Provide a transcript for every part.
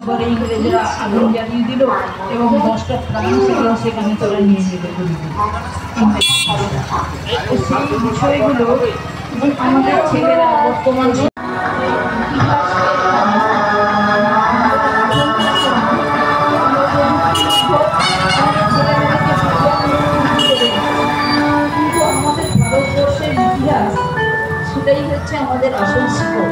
পরে ইংরেজরা আগুন জ্বালিয়ে দিল এবং 10টা প্রাণ ছিল সেখানে তারা নিয়ে যেতে সেই বিষয়গুলো আমাদের ছেলেরা বর্তমান ভারতবর্ষের ইতিহাস সেটাই হচ্ছে আমাদের আসল শিক্ষক।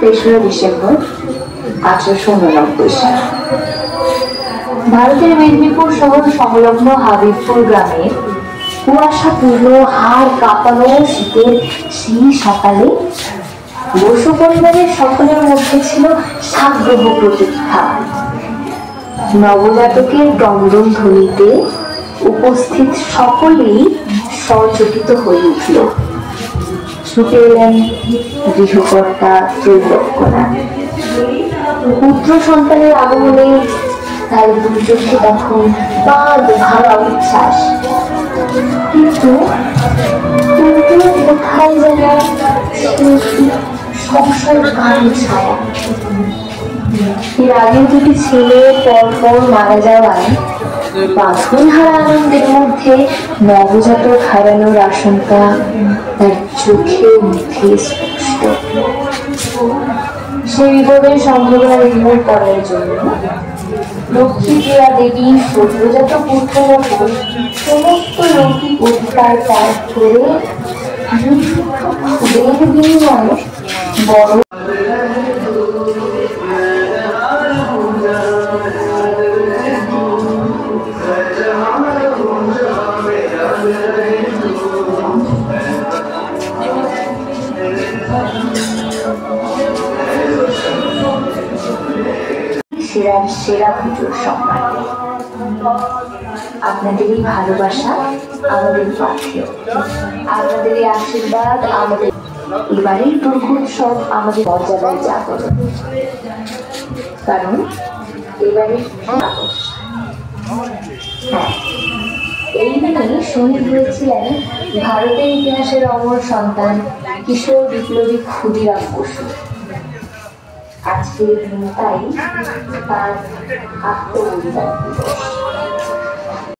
তেসরা ডিসেম্বর 1889 সাল ভারতের মেদিনীপুর শহর সংলগ্ন হাবিবপুর গ্রামে কুয়াশাপূর্ণ হাড় কাঁপানো শীতের সেই সকালে বসু পরিবারের সকলের মধ্যে ছিল সাগ্রহ প্রতীক্ষা। নবজাতকের ক্রন্দন ধ্বনিতে উপস্থিত সকলেই সচকিত হয়ে উঠল। ছুটে এলেন গৃহকর্তা ত্রৈলোক্যনাথ। পুত্র সন্তানের আগমনে তার দুই চোখে তখন ভরা উচ্ছ্বাস, কিন্তু কোথায় যেন সংশয়ের গাঢ় ছায়া। এর আগের দুটি ছেলে পরপর মারা যাওয়ায় বাঁধনহারা আনন্দের মধ্যে নবজাতক হারানোর আশঙ্কা তার চোখে মুখে স্পষ্ট। সেই বিপদের সম্ভাবনা নির্মূল করার জন্য লক্ষ্মীপ্রিয়া দেবী সদ্যজাত পুত্রের ওপর সমস্ত লৌকিক অধিকার ত্যাগ করে ফুলের বিনিময়ে বড় সেরা পুজোর সম্মান। আপনাদের এই ভালোবাসা আমাদের পাথেয়, আপনাদের এই আশীর্বাদ আমাদের এবারের দুর্গোৎসব আমাদের মর্যাদায় জাগরণ। কারণ এবারে এই দিনে শহীদ হয়েছিলেন ভারতের ইতিহাসের অমর সন্তান কিশোর বিপ্লবী ক্ষুদিরাম বসু। আজকের দিনটাই তার আত্মবলিদান দিবস।